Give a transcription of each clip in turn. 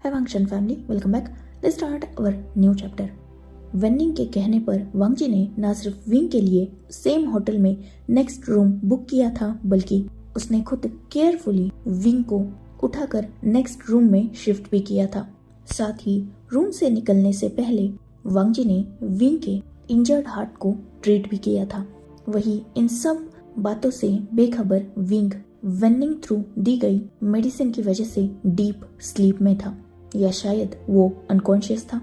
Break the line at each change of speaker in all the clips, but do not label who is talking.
है वांगशन family, welcome back. Let's start our new chapter. वेनिंग के कहने पर वांगजी ने न सिर्फ विंग के लिए सेम होटल में नेक्स्ट रूम बुक किया था, बल्कि उसने खुद केयरफुली विंग को उठाकर नेक्स्ट रूम में शिफ्ट भी किया था। साथ ही रूम से निकलने से पहले वांगजी ने विंग के इंजर्ड हार्ट को ट्रीट भी किया था। वही इन सब बातों से बेखबर विंग वेनिंग थ्रू दी गई मेडिसिन की वजह से डीप स्लीप में था, या शायद वो अनकॉन्शियस था।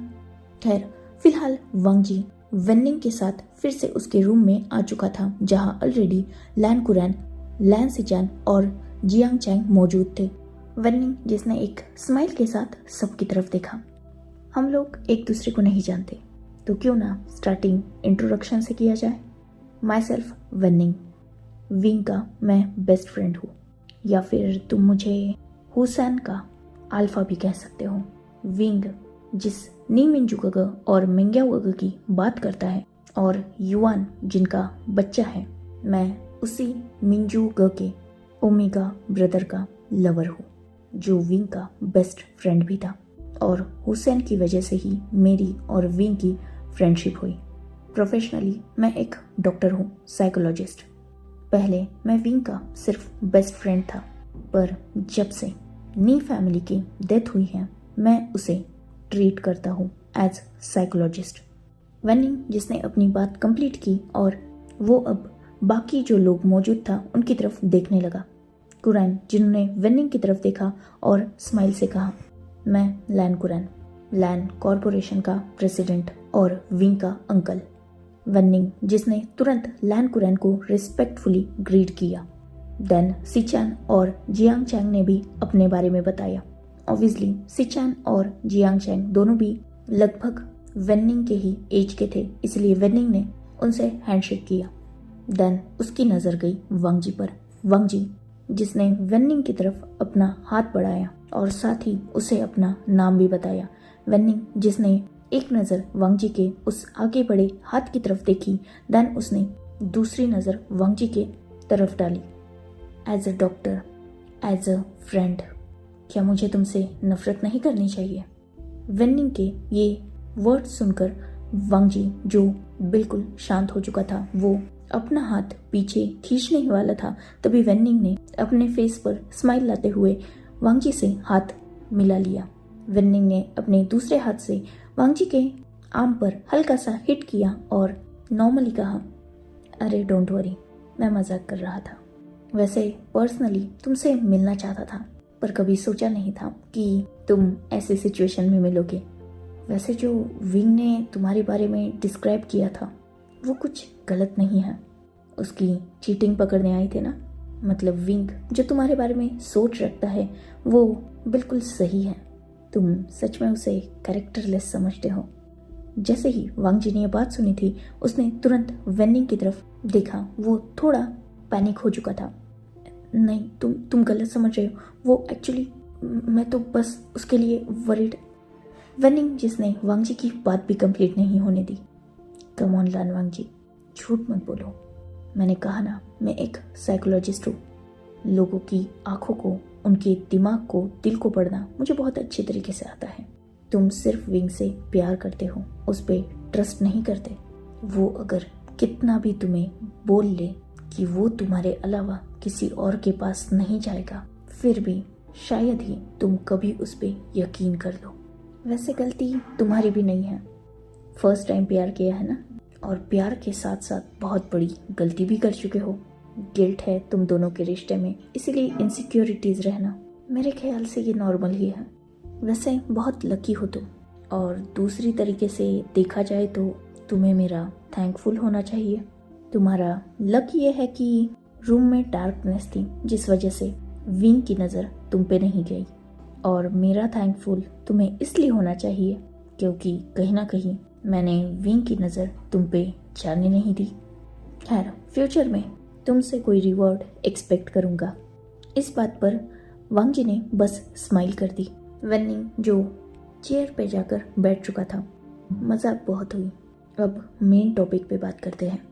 खैर, फिलहाल वांगजी वेनिंग के साथ फिर से उसके रूम में आ चुका था, जहां ऑलरेडी लैन कुरैन, लैन सिचान और जियांग चैंग मौजूद थे। वेनिंग जिसने एक स्माइल के साथ सबकी तरफ देखा। हम लोग एक दूसरे को नहीं जानते, तो क्यों ना स्टार्टिंग इंट्रोडक्शन से किया जाए। माई सेल्फ वेनिंग, विंग का मैं बेस्ट फ्रेंड हूँ, या फिर तुम मुझे हुसैन का अल्फा भी कह सकते हो। विंग जिस नी मिंजुगग और मिंग्यावग की बात करता है, और युआन जिनका बच्चा है, मैं उसी मिंजुग के ओमेगा ब्रदर का लवर हूँ, जो विंग का बेस्ट फ्रेंड भी था। और हुसैन की वजह से ही मेरी और विंग की फ्रेंडशिप हुई। प्रोफेशनली मैं एक डॉक्टर हूँ, साइकोलॉजिस्ट। पहले मैं विंग का सिर्फ बेस्ट फ्रेंड था, पर जब से नी फैमिली की डेथ हुई है, मैं उसे ट्रीट करता हूँ एज साइकोलॉजिस्ट। वेनिंग जिसने अपनी बात कंप्लीट की और वो अब बाकी जो लोग मौजूद था उनकी तरफ देखने लगा। कुरैन जिन्होंने वेनिंग की तरफ देखा और स्माइल से कहा, मैं लैन कुरैन, लैन कॉरपोरेशन का प्रेसिडेंट और विंग का अंकल। वेनिंग जिसने तुरंत लैन कुरैन को रिस्पेक्टफुली ग्रीट किया। देन सिचान और जियांग चैंग ने भी अपने बारे में बताया। ऑब्वियसली सिचान और जियांग चैंग दोनों भी लगभग वेनिंग के ही एज के थे, इसलिए वेनिंग ने उनसे हैंडशेक किया। देन उसकी नज़र गई वांगजी पर। वांगजी जिसने वेनिंग की तरफ अपना हाथ बढ़ाया और साथ ही उसे अपना नाम भी बताया। वेनिंग जिसने एक नज़र वांगजी के उस आगे बढ़े हाथ की तरफ देखी, देन उसने दूसरी नज़र वांगजी के तरफ डाली। As a doctor, as a friend, क्या मुझे तुमसे नफरत नहीं करनी चाहिए? वेनिंग के ये वर्ड सुनकर वांगजी, जो बिल्कुल शांत हो चुका था, वो अपना हाथ पीछे खींचने ही वाला था, तभी वेनिंग ने अपने फेस पर स्माइल लाते हुए वांगजी से हाथ मिला लिया। वेनिंग ने अपने दूसरे हाथ से वांगजी के आर्म पर हल्का सा हिट किया और नॉर्मली कहा, अरे डोंट वरी, मैं मजाक कर रहा था। वैसे पर्सनली तुमसे मिलना चाहता था, पर कभी सोचा नहीं था कि तुम ऐसे सिचुएशन में मिलोगे। वैसे जो विंग ने तुम्हारे बारे में डिस्क्राइब किया था वो कुछ गलत नहीं है। उसकी चीटिंग पकड़ने आए थे ना, मतलब विंग जो तुम्हारे बारे में सोच रखता है वो बिल्कुल सही है। तुम सच में उसे कैरेक्टरलेस समझते हो। जैसे ही वांगजी ने यह बात सुनी थी, उसने तुरंत वेनिंग की तरफ देखा। वो थोड़ा पैनिक हो चुका था। नहीं, तुम गलत समझ रहे हो, वो एक्चुअली मैं तो बस उसके लिए वरीड। वेनिंग जिसने वांगजी की बात भी कंप्लीट नहीं होने दी। कम ऑन लैन वांगजी, झूठ मत बोलो। मैंने कहा ना, मैं एक साइकोलॉजिस्ट हूँ। लोगों की आंखों को, उनके दिमाग को, दिल को पढ़ना मुझे बहुत अच्छे तरीके से आता है। तुम सिर्फ विंग से प्यार करते हो, उस पर ट्रस्ट नहीं करते। वो अगर कितना भी तुम्हें बोल ले कि वो तुम्हारे अलावा किसी और के पास नहीं जाएगा, फिर भी शायद ही तुम कभी उस पर यकीन कर लो। वैसे गलती तुम्हारी भी नहीं है, फर्स्ट टाइम प्यार किया है ना, और प्यार के साथ साथ बहुत बड़ी गलती भी कर चुके हो। गिल्ट है तुम दोनों के रिश्ते में, इसीलिए इनसिक्योरिटीज रहना मेरे ख्याल से ये नॉर्मल ही है। वैसे बहुत लकी हो तुम, और दूसरी तरीके से देखा जाए तो तुम्हें मेरा थैंकफुल होना चाहिए। तुम्हारा लक ये है कि रूम में डार्कनेस थी, जिस वजह से विंग की नज़र तुम पे नहीं गई, और मेरा थैंकफुल तुम्हें इसलिए होना चाहिए क्योंकि कहीं ना कहीं मैंने विंग की नज़र तुम पे जाने नहीं दी। खैर, फ्यूचर में तुमसे कोई रिवॉर्ड एक्सपेक्ट करूँगा। इस बात पर वांगजी ने बस स्माइल कर दी। वेनिंग जो चेयर पे जाकर बैठ चुका था, मजाक बहुत हुई, अब मेन टॉपिक पे बात करते हैं।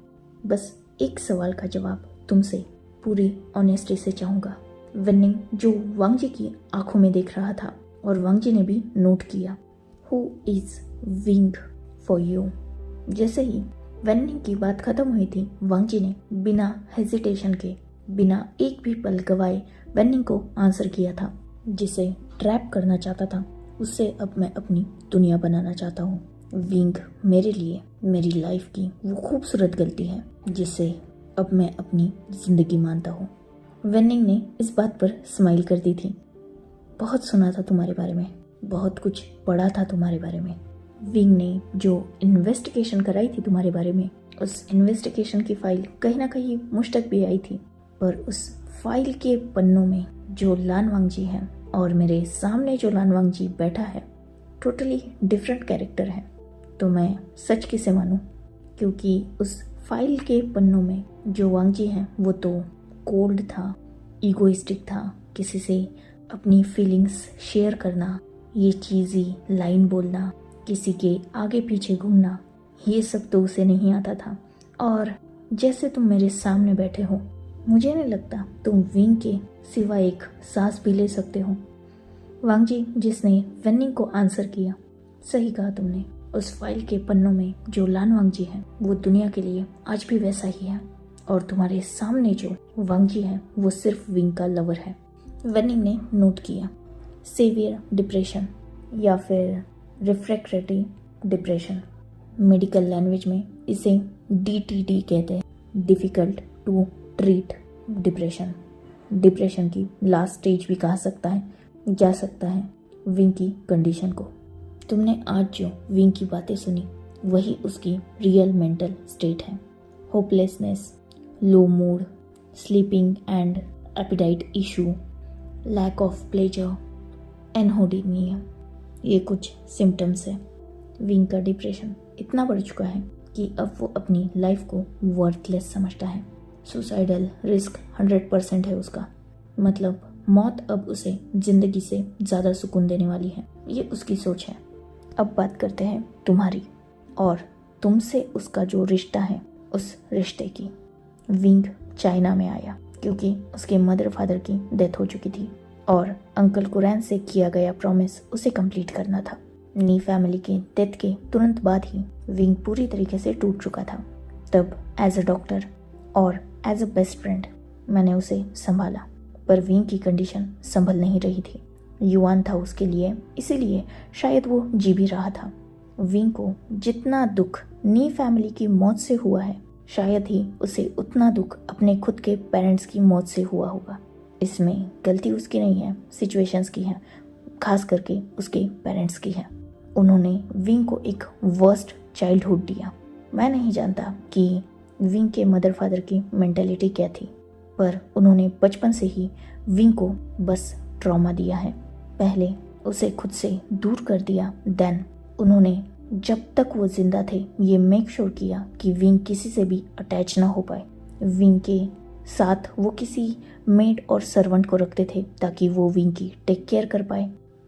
बस एक सवाल का जवाब तुमसे पूरी ऑनेस्टी से चाहूँगा। वेनिंग जो वांगजी की आंखों में देख रहा था, और वांग जी ने भी नोट किया। Who is wing for you? जैसे ही वेनिंग की बात खत्म हुई थी, वांग जी ने बिना हेजिटेशन के, बिना एक भी पल गवाए वेनिंग को आंसर किया था। जिसे ट्रैप करना चाहता था, उससे अब मैं अपनी दुनिया बनाना चाहता हूँ। विंग मेरे लिए मेरी लाइफ की वो खूबसूरत गलती है जिसे अब मैं अपनी जिंदगी मानता हूँ। वेनिंग ने इस बात पर स्माइल कर दी थी। बहुत सुना था तुम्हारे बारे में, बहुत कुछ पढ़ा था तुम्हारे बारे में। विंग ने जो इन्वेस्टिगेशन कराई थी तुम्हारे बारे में, उस इन्वेस्टिगेशन की फाइल कहीं ना कहीं मुझ तक भी आई थी, पर उस फाइल के पन्नों में जो लान वांग जी है और मेरे सामने जो लान वांग जी बैठा है, टोटली डिफरेंट कैरेक्टर है। तो मैं सच किसे मानूं? क्योंकि उस फाइल के पन्नों में जो वांग जी है वो तो कोल्ड था, ईगोइस्टिक था, किसी से अपनी फीलिंग्स शेयर करना, ये चीज़ी लाइन बोलना, किसी के आगे पीछे घूमना, ये सब तो उसे नहीं आता था। और जैसे तुम मेरे सामने बैठे हो, मुझे नहीं लगता तुम विंग के सिवा एक सांस भी ले सकते हो। वांग जी जिसने वेनिंग को आंसर किया, सही कहा तुमने। उस फाइल के पन्नों में जो लान वांग जी है वो दुनिया के लिए आज भी वैसा ही है, और तुम्हारे सामने जो वांग जी है वो सिर्फ विंग का लवर है। वेनिंग ने नोट किया, सेवियर डिप्रेशन या फिर रिफ्रैक्टरी डिप्रेशन। मेडिकल लैंग्वेज में इसे DTD कहते हैं, difficult to treat depression. Depression की लास्ट स्टेज भी कहा सकता है, जा सकता है विंग की कंडीशन को। तुमने आज जो विंग की बातें सुनी वही उसकी रियल मेंटल स्टेट है। Hopelessness, low mood, sleeping and appetite issue, lack of pleasure, anhedonia, ये कुछ सिम्टम्स है। विंग का डिप्रेशन इतना बढ़ चुका है कि अब वो अपनी लाइफ को वर्थलेस समझता है। सुसाइडल रिस्क 100% है उसका। मतलब मौत अब उसे जिंदगी से ज़्यादा सुकून देने वाली है, ये उसकी सोच है। अब बात करते हैं तुम्हारी और तुमसे उसका जो रिश्ता है, उस रिश्ते की। विंग चाइना में आया क्योंकि उसके मदर फादर की डेथ हो चुकी थी और अंकल कुरैन से किया गया प्रॉमिस उसे कंप्लीट करना था। नी फैमिली के डेथ के तुरंत बाद ही विंग पूरी तरीके से टूट चुका था। तब एज अ डॉक्टर और एज अ बेस्ट फ्रेंड मैंने उसे संभाला, पर विंग की कंडीशन संभल नहीं रही थी। युआन था उसके लिए, इसीलिए शायद वो जी भी रहा था। विंग को जितना दुख नी फैमिली की मौत से हुआ है, शायद ही उसे उतना दुख अपने खुद के पेरेंट्स की मौत से हुआ होगा। इसमें गलती उसकी नहीं है, सिचुएशंस की है, खास करके उसके पेरेंट्स की है। उन्होंने विंग को एक वर्स्ट चाइल्डहुड दिया। मैं नहीं जानता कि विंग के मदर फादर की मेंटालिटी क्या थी, पर उन्होंने बचपन से ही विंग को बस ट्रॉमा दिया है। पहले उसे खुद से दूर कर दिया, देन उन्होंने जब तक वो जिंदा थे ये मेक श्योर किया कि विंग किसी से भी अटैच ना हो पाए। विंग के साथ वो किसी मेड और सर्वेंट को रखते थे ताकि वो विंग की टेक केयर कर पाए,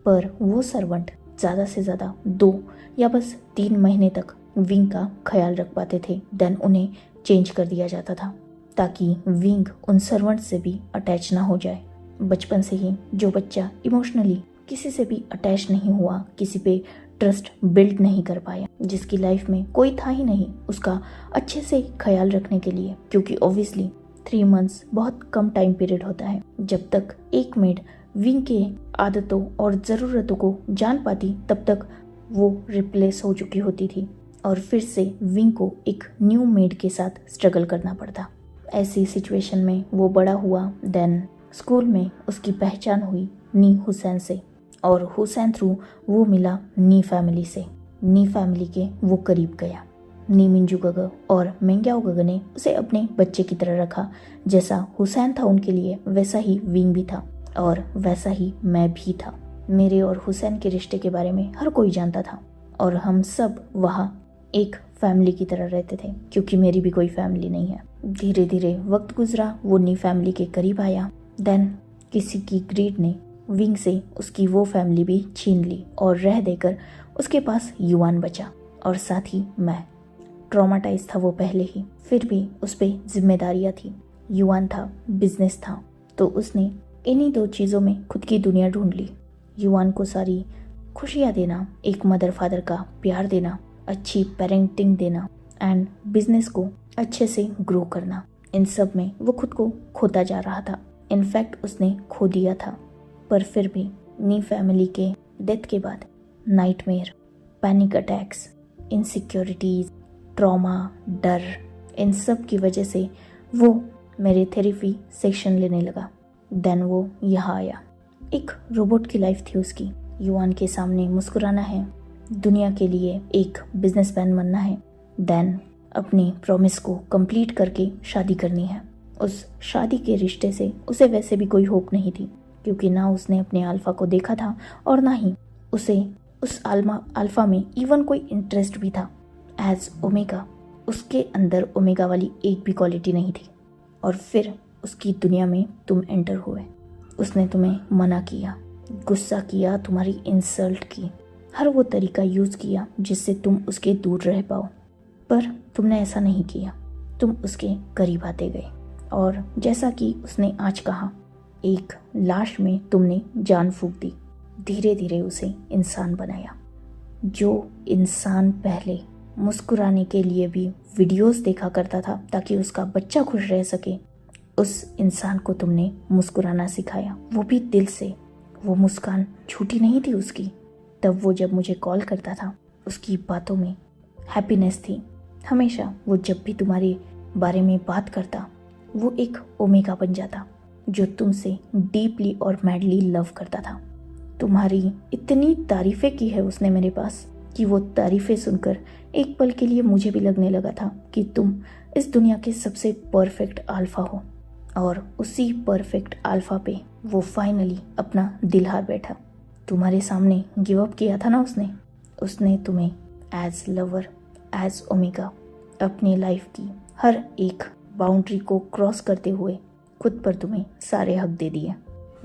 पर वो सर्वेंट ज़्यादा से ज़्यादा 2 या बस 3 महीने तक विंग का ख्याल रख पाते थे, देन उन्हें चेंज कर दिया जाता था ताकि विंग उन सर्वेंट से भी अटैच ना हो जाए। बचपन से ही जो बच्चा इमोशनली किसी से भी अटैच नहीं हुआ, किसी पे ट्रस्ट बिल्ड नहीं कर पाया, जिसकी लाइफ में कोई था ही नहीं उसका अच्छे से ख्याल रखने के लिए, क्योंकि ऑब्वियसली 3 मंथ्स बहुत कम टाइम पीरियड होता है। जब तक एक मेड विंग के आदतों और ज़रूरतों को जान पाती तब तक वो रिप्लेस हो चुकी होती थी और फिर से विंग को एक न्यू मेड के साथ स्ट्रगल करना पड़ता। ऐसी सिचुएशन में वो बड़ा हुआ। देन स्कूल में उसकी पहचान हुई नी हुसैन से, और हुसैन थ्रू वो मिला नी फैमिली से। नी फैमिली के वो करीब गया। नी मिंजू गग और मेंग्याओ गग ने उसे अपने बच्चे की तरह रखा। जैसा हुसैन था उनके लिए, वैसा ही विंग भी था और वैसा ही मैं भी था। मेरे और हुसैन के रिश्ते के बारे में हर कोई जानता था और हम सब वहाँ एक फैमिली की तरह रहते थे, क्योंकि मेरी भी कोई फैमिली नहीं है। धीरे धीरे वक्त गुजरा, वो नी फैमिली के करीब आया। देन किसी की ग्रीड ने विंग से उसकी वो फैमिली भी छीन ली और रह देकर उसके पास युआन बचा, और साथ ही मैं। ट्रॉमाटाइज था वो पहले ही, फिर भी उस पर जिम्मेदारियाँ थी। युआन था, बिजनेस था, तो उसने इन्हीं 2 चीज़ों में खुद की दुनिया ढूंढ ली। युवान को सारी खुशियाँ देना, एक मदर फादर का प्यार देना, अच्छी पेरेंटिंग देना एंड बिजनेस को अच्छे से ग्रो करना, इन सब में वो खुद को खोता जा रहा था। इनफैक्ट उसने खो दिया था। पर फिर भी नी फैमिली के डेथ के बाद nightmare, panic attacks, insecurities, trauma, डर, इन सब की वजह से वो मेरे थेरेपी सेक्शन लेने लगा। देन वो यहाँ आया। एक रोबोट की लाइफ थी उसकी। युवान के सामने मुस्कुराना है, दुनिया के लिए एक बिजनेसमैन बनना है, देन अपनी प्रॉमिस को कंप्लीट करके शादी करनी है। उस शादी के रिश्ते से उसे वैसे भी कोई होप नहीं थी, क्योंकि ना उसने अपने अल्फा को देखा था और ना ही उसे उस अल्फा में इवन कोई इंटरेस्ट भी था। एज ओमेगा उसके अंदर ओमेगा वाली एक भी क्वालिटी नहीं थी। और फिर उसकी दुनिया में तुम एंटर हुए। उसने तुम्हें मना किया, गुस्सा किया, तुम्हारी इंसल्ट की, हर वो तरीका यूज़ किया जिससे तुम उसके दूर रह पाओ। पर तुमने ऐसा नहीं किया, तुम उसके करीब आते गए और जैसा कि उसने आज कहा, एक लाश में तुमने जान फूंक दी। धीरे धीरे उसे इंसान बनाया। जो इंसान पहले मुस्कुराने के लिए भी वीडियोस देखा करता था ताकि उसका बच्चा खुश रह सके, उस इंसान को तुमने मुस्कुराना सिखाया, वो भी दिल से। वो मुस्कान झूठी नहीं थी उसकी। तब वो जब मुझे कॉल करता था, उसकी बातों में हैप्पीनेस थी। हमेशा वो जब भी तुम्हारे बारे में बात करता, वो एक ओमेगा बन जाता जो तुमसे डीपली और मैडली लव करता था। तुम्हारी इतनी तारीफ़ें की है उसने मेरे पास कि वो तारीफ़ें सुनकर एक पल के लिए मुझे भी लगने लगा था कि तुम इस दुनिया के सबसे परफेक्ट अल्फ़ा हो। और उसी परफेक्ट अल्फ़ा पे वो फाइनली अपना दिल हार बैठा। तुम्हारे सामने गिव अप किया था ना उसने तुम्हें एज लवर, एज ओमेगा, अपनी लाइफ की हर एक बाउंड्री को क्रॉस करते हुए खुद पर तुम्हें सारे हक दे दिए।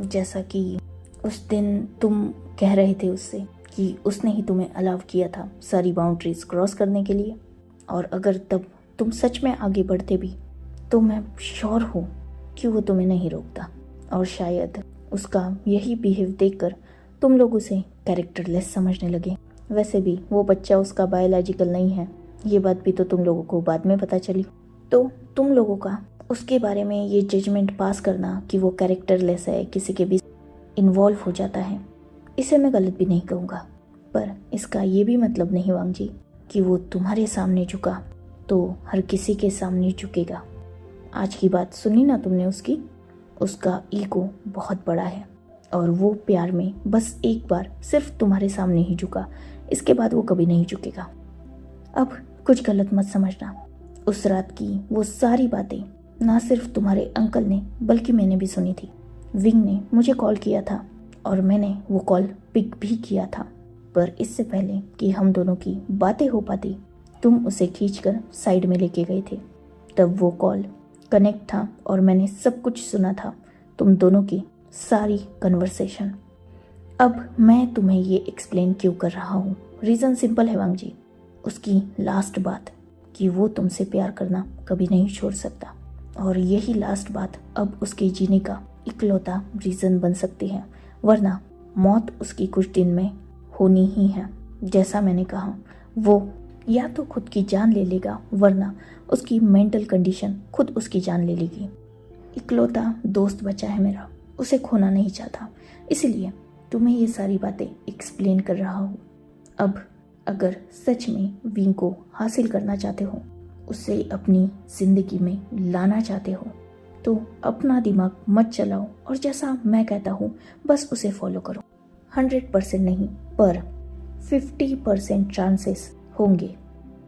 जैसा कि उस दिन तुम कह रहे थे उससे कि उसने ही तुम्हें अलाउ किया था सारी बाउंड्रीज क्रॉस करने के लिए। और अगर तब तुम सच में आगे बढ़ते भी तो मैं श्योर हूँ कि वो तुम्हें नहीं रोकता। और शायद उसका यही बिहेव देखकर तुम लोग उसे कैरेक्टरलेस समझने लगे। वैसे भी वो बच्चा उसका बायोलॉजिकल नहीं है, ये बात भी तो तुम लोगों को बाद में पता चली। तो तुम लोगों का उसके बारे में ये जजमेंट पास करना कि वो कैरेक्टरलेस है, किसी के बीच इन्वॉल्व हो जाता है, इसे मैं गलत भी नहीं कहूँगा। पर इसका ये भी मतलब नहीं वांग जी कि वो तुम्हारे सामने झुका तो हर किसी के सामने झुकेगा। आज की बात सुनी ना तुमने उसका ईगो बहुत बड़ा है और वो प्यार में बस एक बार सिर्फ तुम्हारे सामने ही झुका, इसके बाद वो कभी नहीं झुकेगा। अब कुछ गलत मत समझना। उस रात की वो सारी बातें ना सिर्फ तुम्हारे अंकल ने बल्कि मैंने भी सुनी थी। विंग ने मुझे कॉल किया था और मैंने वो कॉल पिक भी किया था। पर इससे पहले कि हम दोनों की बातें हो पाती, तुम उसे खींचकर साइड में लेके गए थे। तब वो कॉल कनेक्ट था और मैंने सब कुछ सुना था, तुम दोनों की सारी कन्वर्सेशन। अब मैं तुम्हें ये एक्सप्लेन क्यों कर रहा हूँ। रीज़न सिंपल है वांग जी, उसकी लास्ट बात कि वो तुमसे प्यार करना कभी नहीं छोड़ सकता। और यही लास्ट बात अब उसके जीने का इकलौता रीज़न बन सकती है, वरना मौत उसकी कुछ दिन में होनी ही है। जैसा मैंने कहा, वो या तो खुद की जान ले लेगा, वरना उसकी मेंटल कंडीशन खुद उसकी जान ले लेगी। इकलौता दोस्त बचा है मेरा, उसे खोना नहीं चाहता, इसलिए तुम्हें ये सारी बातें एक्सप्लेन कर रहा हूँ। अब अगर सच में विंग को हासिल करना चाहते हो, उसे अपनी ज़िंदगी में लाना चाहते हो, तो अपना दिमाग मत चलाओ और जैसा मैं कहता हूँ बस उसे फॉलो करो। 100% नहीं, पर 50% चांसेस होंगे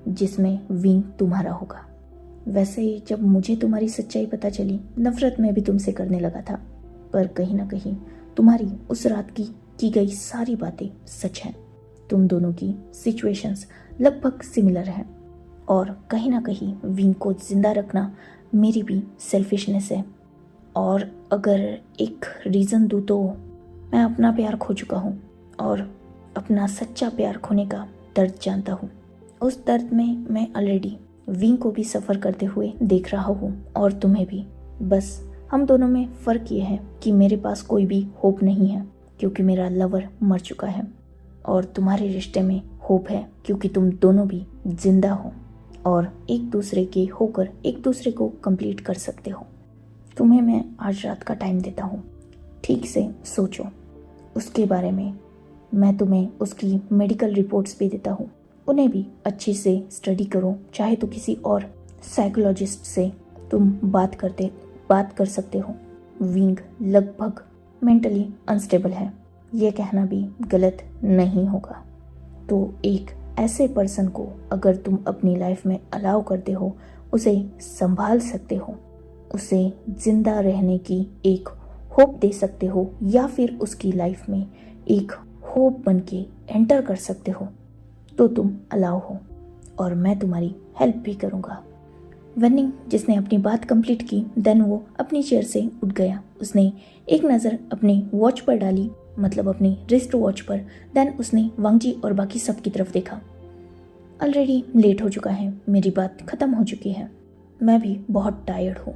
जिसमें विंग तुम्हारा होगा। वैसे ही जब मुझे तुम्हारी सच्चाई पता चली, नफरत में भी तुमसे करने लगा था, पर कहीं ना कहीं तुम्हारी उस रात की गई सारी बातें सच हैं। तुम दोनों की सिचुएशंस लगभग सिमिलर हैं और कहीं ना कहीं विंग को जिंदा रखना मेरी भी सेल्फिशनेस है। और अगर एक रीज़न दूँ तो मैं अपना प्यार खो चुका हूँ और अपना सच्चा प्यार खोने का दर्द जानता हूँ। उस दर्द में मैं ऑलरेडी विंग को भी सफ़र करते हुए देख रहा हूँ और तुम्हें भी। बस हम दोनों में फ़र्क ये है कि मेरे पास कोई भी होप नहीं है क्योंकि मेरा लवर मर चुका है और तुम्हारे रिश्ते में होप है क्योंकि तुम दोनों भी जिंदा हो और एक दूसरे के होकर एक दूसरे को कंप्लीट कर सकते हो। तुम्हें मैं आज रात का टाइम देता हूँ, ठीक से सोचो उसके बारे में। मैं तुम्हें उसकी मेडिकल रिपोर्ट्स भी देता हूँ, उन्हें भी अच्छी से स्टडी करो। चाहे तो किसी और साइकोलॉजिस्ट से तुम बात कर सकते हो। विंग लगभग मेंटली अनस्टेबल है, ये कहना भी गलत नहीं होगा। तो एक ऐसे पर्सन को अगर तुम अपनी लाइफ में अलाउ करते हो, उसे संभाल सकते हो, उसे जिंदा रहने की एक होप दे सकते हो या फिर उसकी लाइफ में एक होप बन के एंटर कर सकते हो, तो तुम अलाउ हो और मैं तुम्हारी हेल्प भी करूँगा। वेनिंग जिसने अपनी बात कंप्लीट की, देन वो अपनी चेयर से उठ गया। उसने एक नज़र अपने वॉच पर डाली, मतलब अपनी रिस्ट वॉच पर। देन उसने वांगजी और बाकी सब की तरफ देखा। ऑलरेडी लेट हो चुका है, मेरी बात ख़त्म हो चुकी है, मैं भी बहुत टायर्ड हूँ।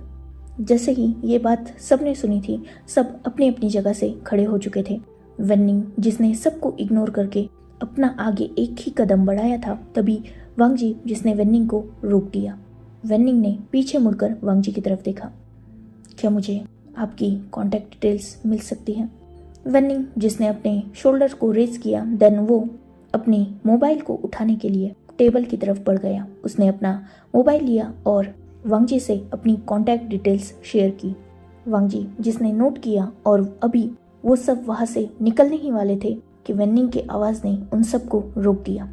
जैसे ही ये बात सबने सुनी थी, सब अपनी अपनी जगह से खड़े हो चुके थे। वेनिंग जिसने सबको इग्नोर करके अपना आगे एक ही कदम बढ़ाया था, तभी वांगजी जिसने वेनिंग को रोक दिया। वेनिंग ने पीछे मुड़कर वांगजी की तरफ देखा। क्या मुझे आपकी कॉन्टैक्ट डिटेल्स मिल सकती हैं? वेनिंग जिसने अपने शोल्डर को रेज किया, देन वो अपनी मोबाइल को उठाने के लिए टेबल की तरफ बढ़ गया। उसने अपना मोबाइल लिया और वांगजी से अपनी कॉन्टैक्ट डिटेल्स शेयर की। वांगजी जिसने नोट किया और अभी वो सब वहाँ से निकलने ही वाले थे कि वेनिंग की आवाज़ ने उन सबको रोक दिया।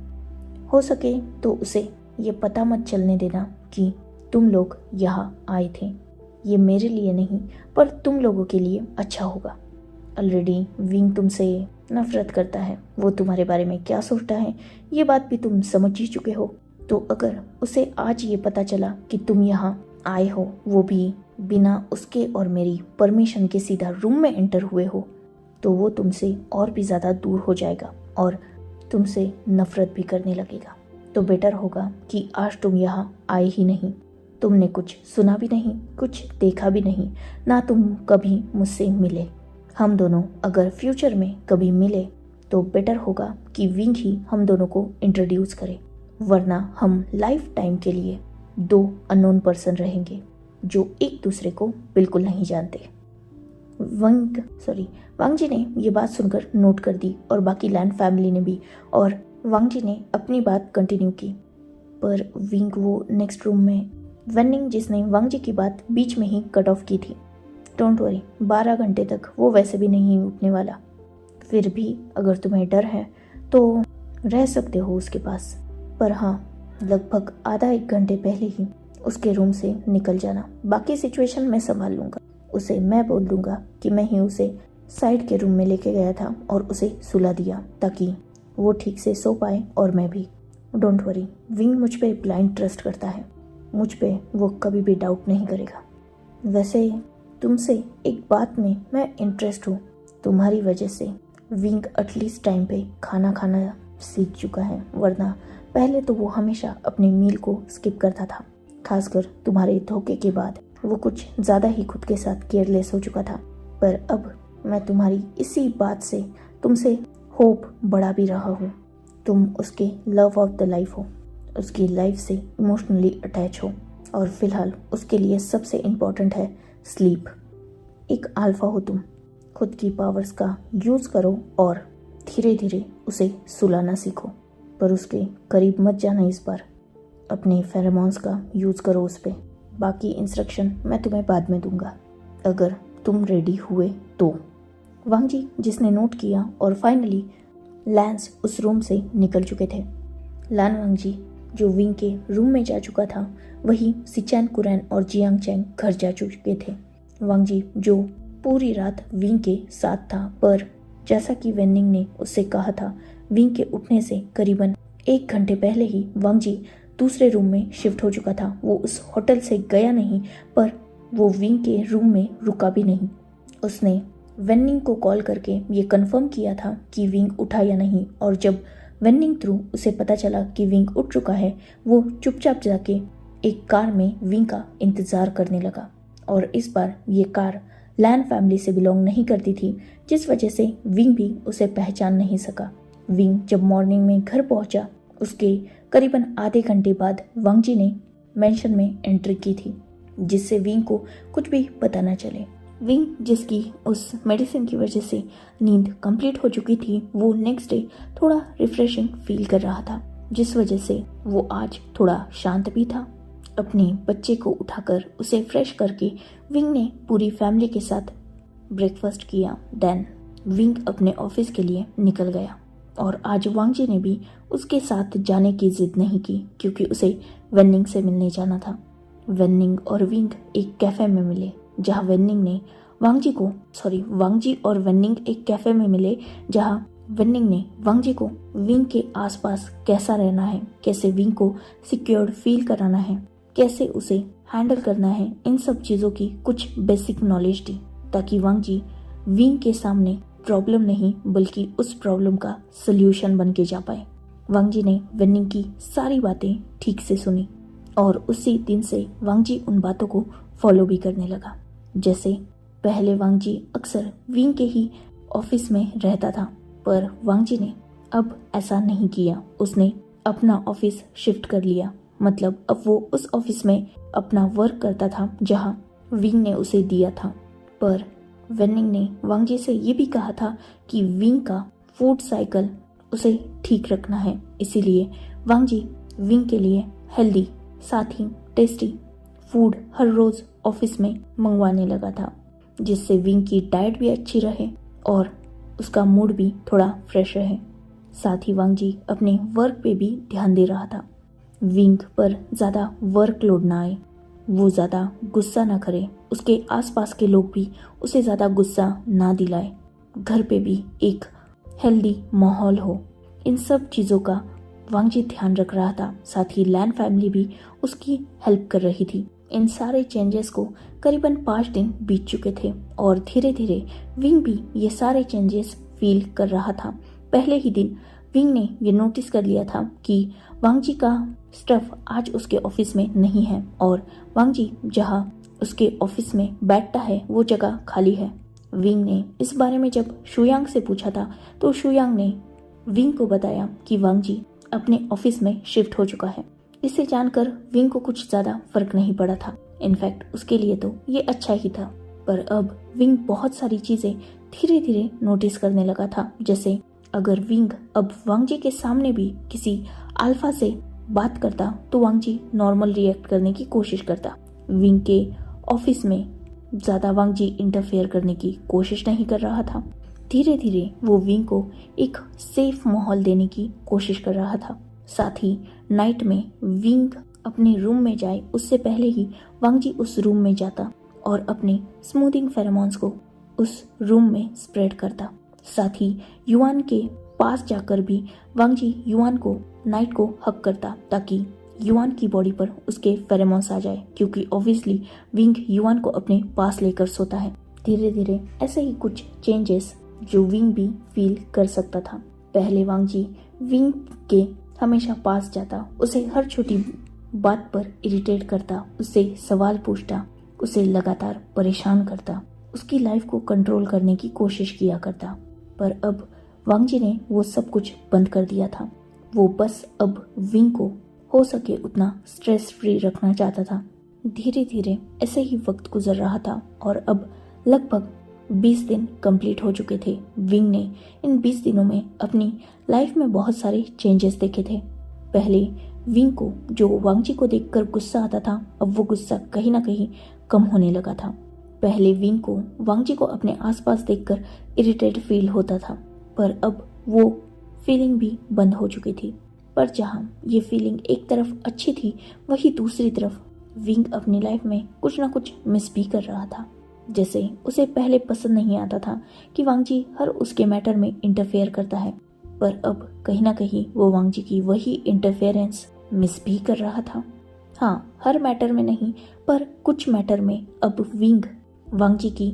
हो सके तो उसे ये पता मत चलने देना कि तुम लोग यहाँ आए थे। ये मेरे लिए नहीं पर तुम लोगों के लिए अच्छा होगा। ऑलरेडी विंग तुमसे नफरत करता है, वो तुम्हारे बारे में क्या सोचता है ये बात भी तुम समझ ही चुके हो। तो अगर उसे आज ये पता चला कि तुम यहाँ आए हो, वो भी बिना उसके और मेरी परमिशन के सीधा रूम में एंटर हुए हो, तो वो तुमसे और भी ज़्यादा दूर हो जाएगा और तुमसे नफरत भी करने लगेगा। तो बेटर होगा कि आज तुम यहाँ आए ही नहीं। तुमने कुछ सुना भी नहीं, कुछ देखा भी नहीं, ना तुम कभी मुझसे मिले। हम दोनों अगर फ्यूचर में कभी मिले तो बेटर होगा कि विंग ही हम दोनों को इंट्रोड्यूस करे, वरना हम लाइफ टाइम के लिए दो अननोन पर्सन रहेंगे जो एक दूसरे को बिल्कुल नहीं जानते। वांगजी ने ये बात सुनकर नोट कर दी और बाकी लैंड फैमिली ने भी, और वांगजी ने अपनी बात कंटिन्यू की। पर विंग वो नेक्स्ट रूम में, वेनिंग जिसने वांगजी की बात बीच में ही कट ऑफ की थी। डोंट वरी, 12 घंटे तक वो वैसे भी नहीं उठने वाला। फिर भी अगर तुम्हें डर है तो रह सकते हो उसके पास, पर हाँ लगभग आधा एक घंटे पहले ही उसके रूम से निकल जाना। बाकी सिचुएशन मैं संभाल लूँगा। उसे मैं बोल दूँगा कि मैं ही उसे साइड के रूम में लेके गया था और उसे सुला दिया ताकि वो ठीक से सो पाए और मैं भी। डोंट वरी, विंग मुझ पे ब्लाइंड ट्रस्ट करता है, मुझ पे वो कभी भी डाउट नहीं करेगा। वैसे तुमसे एक बात में मैं इंटरेस्ट हूँ, तुम्हारी वजह से विंग एटलीस्ट टाइम पे खाना खाना सीख चुका है, वरना पहले तो वो हमेशा अपने मील को स्किप करता था। खासकर तुम्हारे धोखे के बाद वो कुछ ज़्यादा ही खुद के साथ केयरलेस हो चुका था। पर अब मैं तुम्हारी इसी बात से तुमसे होप बढ़ा भी रहा हूँ। तुम उसके लव ऑफ द लाइफ हो, उसकी लाइफ से इमोशनली अटैच हो और फिलहाल उसके लिए सबसे इम्पोर्टेंट है स्लीप। एक अल्फा हो तुम, खुद की पावर्स का यूज़ करो और धीरे धीरे उसे सुलाना सीखो, पर उसके करीब मत जाना इस बार। अपने फेरोमोन्स का यूज़ करो उस पर। बाकी इंस्ट्रक्शन मैं तुम्हें बाद में दूंगा अगर तुम रेडी हुए तो। वांगजी जिसने नोट किया और फाइनली लैंस उस रूम से निकल चुके थे। लान वांगजी जो विंग के रूम में जा चुका था, वही सिचैन कुरैन और जियांग चैंग घर जा चुके थे। वांगजी जो पूरी रात विंग के साथ था, पर जैसा कि वेनिंग ने उससे कहा था, विंग के उठने से करीबन 1 घंटे पहले ही वांगजी दूसरे रूम में शिफ्ट हो चुका था। वो उस होटल से गया नहीं, पर वो विंग के रूम में रुका भी नहीं। उसने वेनिंग को कॉल करके ये कंफर्म किया था कि विंग उठा या नहीं, और जब वेनिंग थ्रू उसे पता चला कि विंग उठ चुका है, वो चुपचाप जाके एक कार में विंग का इंतज़ार करने लगा। और इस बार ये कार लैन फैमिली से बिलोंग नहीं करती थी, जिस वजह से विंग भी उसे पहचान नहीं सका। विंग जब मॉर्निंग में घर पहुंचा, उसके करीबन आधे घंटे बाद वांगजी ने मेंशन में एंट्री की थी, जिससे विंग को कुछ भी पता न चले। विंग, जिसकी उस मेडिसिन की वजह से नींद कंप्लीट हो चुकी थी, वो नेक्स्ट डे थोड़ा रिफ्रेशिंग फील कर रहा था, जिस वजह से वो आज थोड़ा शांत भी था। अपने बच्चे को उठाकर उसे फ्रेश करके विंग ने पूरी फैमिली के साथ ब्रेकफास्ट किया। देन विंग अपने ऑफिस के लिए निकल गया और आज वांगजी ने भी उसके साथ जाने की जिद नहीं की, क्योंकि उसे वेन्निंग से मिलने जाना था। वेन्निंग और विंग एक कैफे में मिले, जहां वांगजी और वेन्निंग एक कैफे में मिले, जहां वेन्निंग ने वांगजी को विंग के आसपास कैसा रहना है, कैसे विंग को सिक्योर्ड फील कराना है, कैसे उसे हैंडल करना है, इन सब चीजों की कुछ बेसिक नॉलेज दी, ताकि वांगजी विंग के सामने प्रॉब्लम नहीं बल्कि उस प्रॉब्लम का सल्यूशन बन के जा पाए। वांगजी ने वेन्निंग की सारी बातें ठीक से सुनी और उसी दिन से वांगजी उन बातों को फॉलो भी करने लगा। जैसे पहले वांगजी अक्सर विंग के ही ऑफिस में रहता था, पर वांगजी ने अब ऐसा नहीं किया। उसने अपना ऑफिस शिफ्ट कर लिया, मतलब अब वो उस ऑफिस में अपना वर्क करता था जहां विंग ने उसे दिया था। पर वेन्निंग ने वांगजी से ये भी कहा था कि विंग का फूड साइकिल उसे ठीक रखना है, इसीलिए वांगजी विंग के लिए हेल्दी साथ ही टेस्टी फूड हर रोज ऑफिस में मंगवाने लगा था, जिससे विंग की डाइट भी अच्छी रहे और उसका मूड भी थोड़ा फ्रेश रहे। साथ ही वांगजी अपने वर्क पे भी ध्यान दे रहा था। विंग पर ज़्यादा वर्कलोड ना आए, वो ज़्यादा गुस्सा ना करे, उसके आसपास के लोग भी उसे ज़्यादा गुस्सा ना दिलाए, घर पे भी एक हेल्दी माहौल हो, इन सब चीज़ों का वांगजी ध्यान रख रहा था। साथ ही लैन फैमिली भी उसकी हेल्प कर रही थी। इन सारे चेंजेस को करीबन 5 दिन बीत चुके थे और धीरे धीरे विंग भी ये सारे चेंजेस फील कर रहा था। पहले ही दिन विंग ने ये नोटिस कर लिया था कि वांगजी का स्टफ आज उसके ऑफिस में नहीं है और वांगजी जहां उसके ऑफिस में बैठता है वो जगह खाली है। विंग ने इस बारे में जब शुयांग से पूछा था तो शुयांग ने विंग को बताया कि वांगजी अपने ऑफिस में शिफ्ट हो चुका है। इसे जानकर विंग को कुछ ज्यादा फर्क नहीं पड़ा था, इनफैक्ट उसके लिए तो ये अच्छा ही था। पर अब विंग बहुत सारी चीजें धीरे धीरे नोटिस करने लगा था। जैसे अगर विंग अब वांगजी के सामने भी किसी अल्फा से बात करता तो वांगजी नॉर्मल रिएक्ट करने की कोशिश करता। विंग के ऑफिस में ज्यादा वांगजी इंटरफेयर करने की कोशिश नहीं कर रहा था। धीरे धीरे वो विंग को एक सेफ माहौल देने की कोशिश कर रहा था। साथ ही नाइट में विंग अपने रूम में जाए उससे पहले ही वांगजी उस रूम में जाता और अपने स्मूथिंग फेरोमोन्स को उस रूम में स्प्रेड करता। साथ ही युआन के पास जाकर भी वांगजी युआन को नाइट को हक करता, ताकि युआन की बॉडी पर उसके फेरोमोन्स आ जाए, क्योंकि ऑब्वियसली विंग युआन को अपने पास लेकर सोता है। धीरे धीरे ऐसे ही कुछ चेंजेस जो विंग भी फील कर सकता था। पहले वांगजी विंग के हमेशा पास जाता, उसे हर छोटी बात पर इरिटेट करता, उससे सवाल पूछता, उसे लगातार परेशान करता, उसकी लाइफ को कंट्रोल करने की कोशिश किया करता। पर अब वांगजी ने वो सब कुछ बंद कर दिया था। वो बस अब विंग को हो सके उतना स्ट्रेस फ्री रखना चाहता था। धीरे धीरे ऐसे ही वक्त गुजर रहा था और अब लगभग 20 दिन कंप्लीट हो चुके थे। विंग ने इन 20 दिनों में अपनी लाइफ में बहुत सारे चेंजेस देखे थे। पहले विंग को जो वांगजी को देखकर गुस्सा आता था, अब वो गुस्सा कहीं ना कहीं कम होने लगा था। पहले विंग को वांगजी को अपने आसपास देखकर इरिटेट फील होता था, पर अब वो फीलिंग भी बंद हो चुकी थी। पर जहाँ ये फीलिंग एक तरफ अच्छी थी, वही दूसरी तरफ विंग अपनी लाइफ में कुछ ना कुछ मिस भी कर रहा था। जैसे उसे पहले पसंद नहीं आता था कि वांगजी हर उसके मैटर में इंटरफेयर करता है, पर अब कहीं ना कहीं वो वांगजी की वही इंटरफेरेंस मिस भी कर रहा था। हाँ, हर मैटर में नहीं, पर कुछ मैटर में अब विंग वांगजी की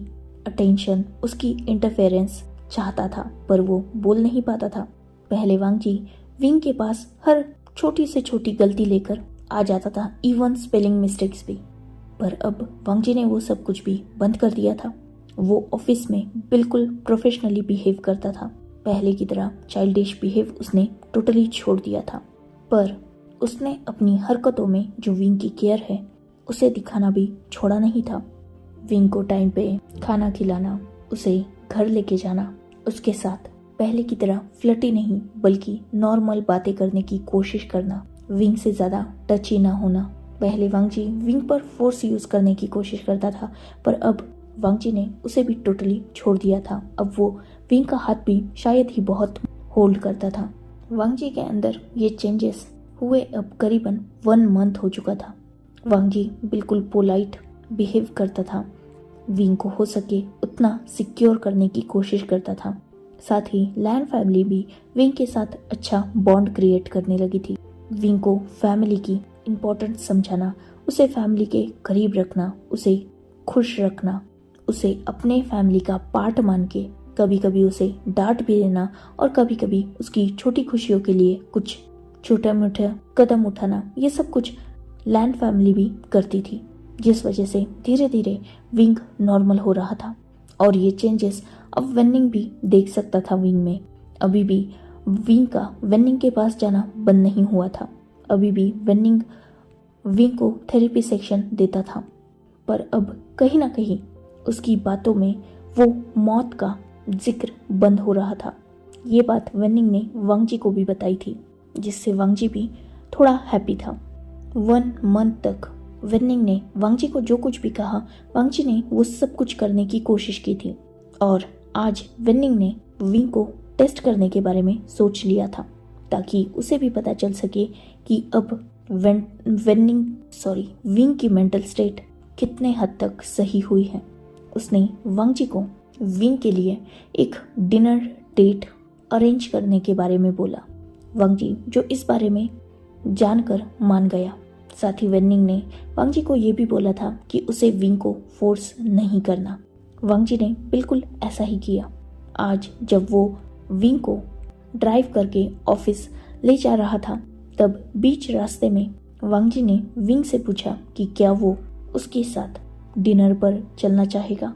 अटेंशन, उसकी इंटरफेरेंस चाहता था, पर वो बोल नहीं पाता था। पहले वांगजी विंग के पास हर छोटी से छोटी गलती लेकर आ जाता था, इवन स्पेलिंग मिस्टेक्स भी। पर अब वांगजी ने वो सब कुछ भी बंद कर दिया था। वो ऑफिस में बिल्कुल प्रोफेशनली बिहेव करता था। पहले की तरह चाइल्डिश बिहेव उसने टोटली छोड़ दिया था, पर उसने अपनी हरकतों में जो विंग की केयर है उसे दिखाना भी छोड़ा नहीं था। विंग को टाइम पे खाना खिलाना, उसे घर लेके जाना, उसके साथ पहले की तरह फ्लर्टी नहीं बल्कि नॉर्मल बातें करने की कोशिश करना, विंग से ज़्यादा टची ना होना। पहले वांगजी विंग पर फोर्स यूज करने की कोशिश करता था, पर अब वांगजी ने उसे भी टोटली छोड़ दिया था। अब वो विंग का हाथ भी शायद ही बहुत होल्ड करता था। वांगजी के अंदर ये चेंजेस हुए अब करीबन 1 मंथ हो चुका था। वांगजी बिल्कुल पोलाइट बिहेव करता था, विंग को हो सके उतना सिक्योर करने की कोशिश करता था। साथ ही लैन फैमिली भी विंग के साथ अच्छा बॉन्ड क्रिएट करने लगी थी। विंग को फैमिली की इम्पोर्टेंस समझाना, उसे फैमिली के करीब रखना, उसे खुश रखना, उसे अपने फैमिली का पार्ट मान के कभी कभी उसे डांट भी देना और कभी कभी उसकी छोटी खुशियों के लिए कुछ छोटा मोटा कदम उठाना, ये सब कुछ लैन फैमिली भी करती थी, जिस वजह से धीरे धीरे विंग नॉर्मल हो रहा था। और ये चेंजेस अब वेनिंग भी देख सकता था विंग में। अभी भी विंग का वेनिंग के पास जाना बंद नहीं हुआ था। अभी भी वेनिंग विंग को थेरेपी सेक्शन देता था, पर अब कहीं ना कहीं उसकी बातों में वो मौत का जिक्र बंद हो रहा था। ये बात वेनिंग ने वांगजी को भी बताई थी, जिससे वांगजी भी थोड़ा हैप्पी था। 1 मंथ तक वेनिंग ने वांगजी को जो कुछ भी कहा, वांगजी ने वो सब कुछ करने की कोशिश की थी। और आज वेनिंग ने विंग को टेस्ट करने के बारे में सोच लिया था, ताकि उसे भी पता चल सके कि अब विंग की मेंटल स्टेट कितने हद तक सही हुई है। उसने वांगजी को विंग के लिए एक डिनर डेट अरेंज करने के बारे में बोला। वांगजी जो इस बारे में जानकर मान गया। साथ ही वेनिंग ने वांगजी को ये भी बोला था कि उसे विंग को फोर्स नहीं करना। वांगजी ने बिल्कुल ऐसा ही किया। आज जब वो विंग को ड्राइव करके ऑफिस ले जा रहा था, तब बीच रास्ते में वांगजी ने विंग से पूछा कि क्या वो उसके साथ डिनर पर चलना चाहेगा।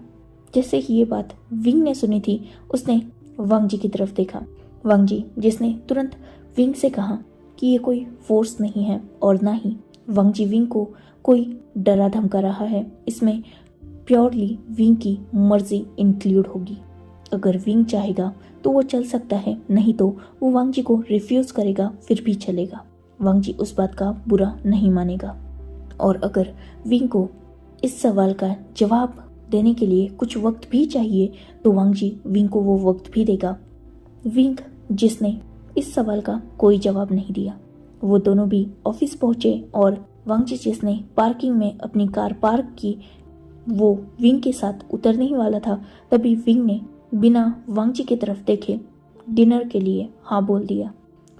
जैसे ही ये बात विंग ने सुनी थी, उसने वांगजी की तरफ देखा। वांगजी जिसने तुरंत विंग से कहा कि ये कोई फोर्स नहीं है और ना ही वांगजी विंग को कोई डरा धमका रहा है, इसमें प्योरली विंग की मर्जी इंक्लूड होगी। अगर विंग चाहेगा तो वो चल सकता है, नहीं तो वो वांगजी को रिफ्यूज करेगा, फिर भी चलेगा। वांगजी उस बात का बुरा नहीं मानेगा। और अगर विंग को इस सवाल का जवाब देने के लिए कुछ वक्त भी चाहिए तो वांगजी विंग को वो वक्त भी देगा। विंग जिसने इस सवाल का कोई जवाब नहीं दिया। वो दोनों भी ऑफिस पहुंचे और वांगजी जिसने पार्किंग में अपनी कार पार्क की, वो विंग के साथ उतरने ही वाला था, तभी विंग ने बिना वांगजी की तरफ देखे डिनर के लिए हाँ बोल दिया।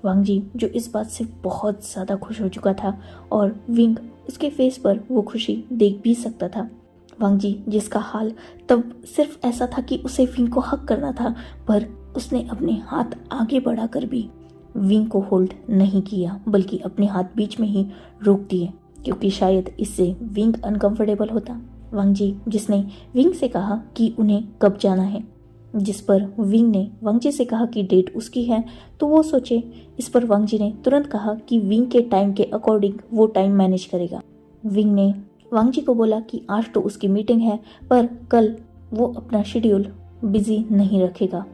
वांगजी जो इस बात से बहुत ज़्यादा खुश हो चुका था और विंग उसके फेस पर वो खुशी देख भी सकता था। वांगजी जिसका हाल तब सिर्फ ऐसा था कि उसे विंग को हक करना था, पर उसने अपने हाथ आगे बढ़ाकर भी विंग को होल्ड नहीं किया, बल्कि अपने हाथ बीच में ही रोक दिए, क्योंकि शायद इससे विंग अनकंफर्टेबल होता। वांगजी जिसने विंग से कहा कि उन्हें कब जाना है, जिस पर विंग ने वांगजी से कहा कि डेट उसकी है तो वो सोचे। इस पर वांगजी ने तुरंत कहा कि विंग के टाइम के अकॉर्डिंग वो टाइम मैनेज करेगा। विंग ने वांगजी को बोला कि आज तो उसकी मीटिंग है, पर कल वो अपना शेड्यूल बिजी नहीं रखेगा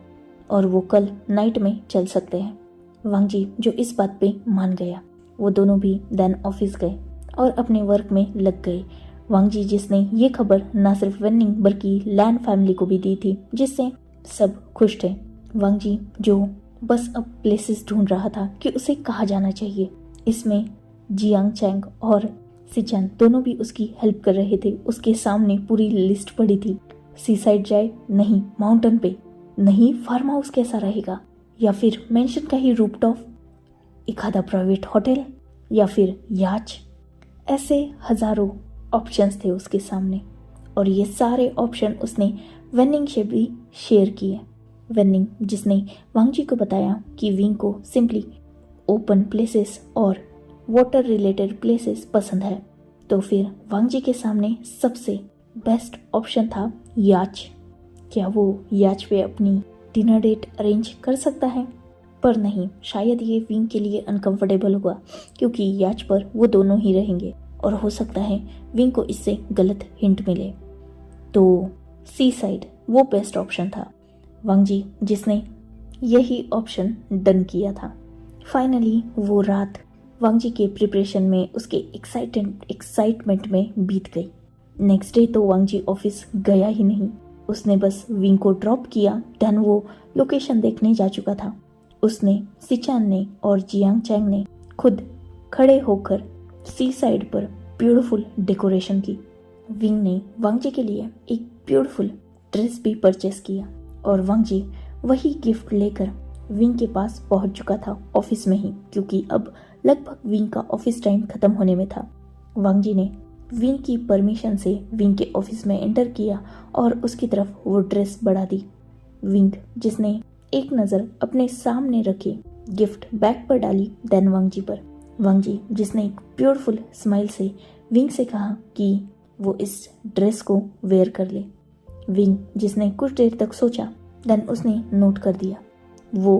और वो कल नाइट में चल सकते हैं। वांगजी जो इस बात पे मान गया। वो दोनों भी देन ऑफिस गए और अपने वर्क में लग गए। वांगजी जिसने ये खबर ना सिर्फ वेनिंग बल्कि लैन फैमिली को भी दी थी, जिससे सब खुश थे। वांगजी जो बस अब प्लेसेस ढूंढ रहा था कि उसे कहाँ जाना चाहिए। इसमें जियांग चैंग और सिचन दोनों भी उसकी हेल्प कर रहे थे। उसके सामने पूरी लिस्ट पड़ी थी। सी साइड जाए, नहीं माउंटेन पे, नहीं फार्म हाउस कैसा रहेगा, या फिर मेंशन का ही रूफटॉप, एखादा प्राइवेट होटल, या फिर याच। ऐसे हजारों ऑप्शंस थे उसके सामने और ये सारे ऑप्शन उसने वेनिंग से भी शेयर किए। वेनिंग जिसने वांगजी को बताया कि विंग को सिंपली ओपन प्लेसेस और वाटर रिलेटेड प्लेसेस पसंद है, तो फिर वांगजी के सामने सबसे बेस्ट ऑप्शन था याच। क्या वो याच पे अपनी डिनर डेट अरेंज कर सकता है? पर नहीं, शायद ये विंग के लिए अनकंफर्टेबल होगा क्योंकि याच पर वो दोनों ही रहेंगे और हो सकता है विंग को इससे गलत हिंट मिले। तो सी साइड वो बेस्ट ऑप्शन था। वांग जी जिसने यही ऑप्शन डन किया था। फाइनली वो रात वांग जी के प्रिपरेशन में, उसके एक्साइटमेंट में बीत गई। नेक्स्ट डे तो वांग जी ऑफिस गया ही नहीं, उसने बस विंग को ड्रॉप किया। देन वो लोकेशन देखने जा चुका था। उसने, सिचान ने और जियांग चैंग ने खुद खड़े होकर सी साइड पर ब्यूटीफुल डेकोरेशन की। विंग ने वांग जी के लिए एक ब्यूटीफुल ड्रेस भी परचेस किया और वांग जी वही गिफ्ट लेकर विंग के पास पहुंच चुका था ऑफिस में ही, क्योंकि अब लगभग विंग का ऑफिस टाइम खत्म होने में था। वांग जी ने विंग की परमिशन से विंग के ऑफिस में एंटर किया और उसकी तरफ वो ड्रेस बढ़ा दी। विंग जिसने एक नज़र अपने सामने रखे गिफ्ट बैग पर डाली, देन वांग जी पर। वांग जी जिसने एक ब्यूटीफुल स्माइल से विंग से कहा कि वो इस ड्रेस को वेयर कर ले। विंग जिसने कुछ देर तक सोचा, देन उसने नोट कर दिया। वो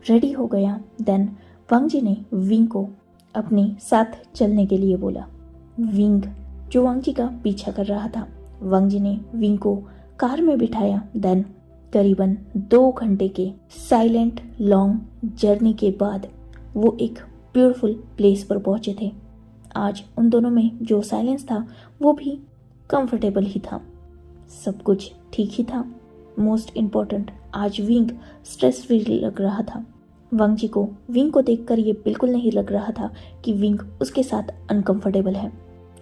रेडी हो गया। देन वांग जी ने विंग को अपने साथ चलने के लिए बोला। विंग जो वांग जी का पीछा कर रहा था, वांग जी ने विंग को कार में बिठाया। देन करीबन 2 घंटे के साइलेंट लॉन्ग जर्नी के बाद वो एक ब्यूटीफुल प्लेस पर पहुंचे थे। आज उन दोनों में जो साइलेंस था वो भी कंफर्टेबल ही था। सब कुछ ठीक ही था। मोस्ट इम्पोर्टेंट, आज विंग स्ट्रेस फ्री लग रहा था। वांग जी को विंग को देखकर ये बिल्कुल नहीं लग रहा था कि विंग उसके साथ अनकंफर्टेबल है।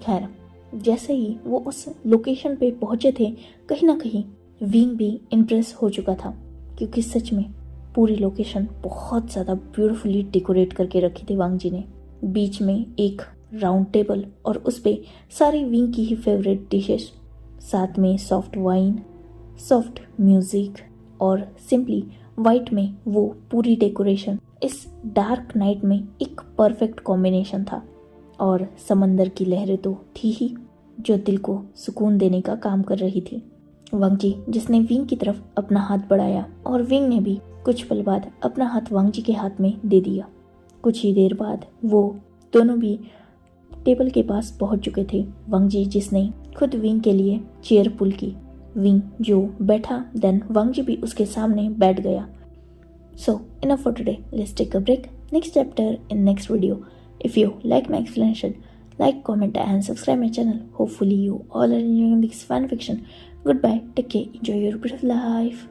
खैर, जैसे ही वो उस लोकेशन पे पहुंचे थे, कहीं ना कहीं विंग भी इम्प्रेस हो चुका था, क्योंकि सच में पूरी लोकेशन बहुत ज़्यादा ब्यूटीफुली डेकोरेट करके रखी थी वांग जी ने। बीच में एक राउंड टेबल और उस पे सारी विंग की ही फेवरेट डिशेस, साथ में सॉफ्ट वाइन, सॉफ्ट म्यूजिक और सिंपली वाइट में वो पूरी डेकोरेशन इस डार्क नाइट में एक परफेक्ट कॉम्बिनेशन था। और समंदर की लहरें तो थी ही, जो दिल को सुकून देने का काम कर रही थी। वांग जी जिसने विंग की तरफ अपना हाथ बढ़ाया और विंग ने भी कुछ पल बाद अपना हाथ वांग जी के हाथ में दे दिया। कुछ ही देर बाद वो दोनों भी टेबल के पास पहुंच चुके थे। वांग जी जिसने खुद विंग के लिए चेयर पुल की। विंग जो बैठा, देन वांग जी भी उसके सामने बैठ गया। So enough for today. Let's take a break. Next chapter in next video. If you like my explanation, like, comment and subscribe my channel. Hopefully you all are enjoying this fan fiction. Goodbye. Take care. Enjoy your beautiful life.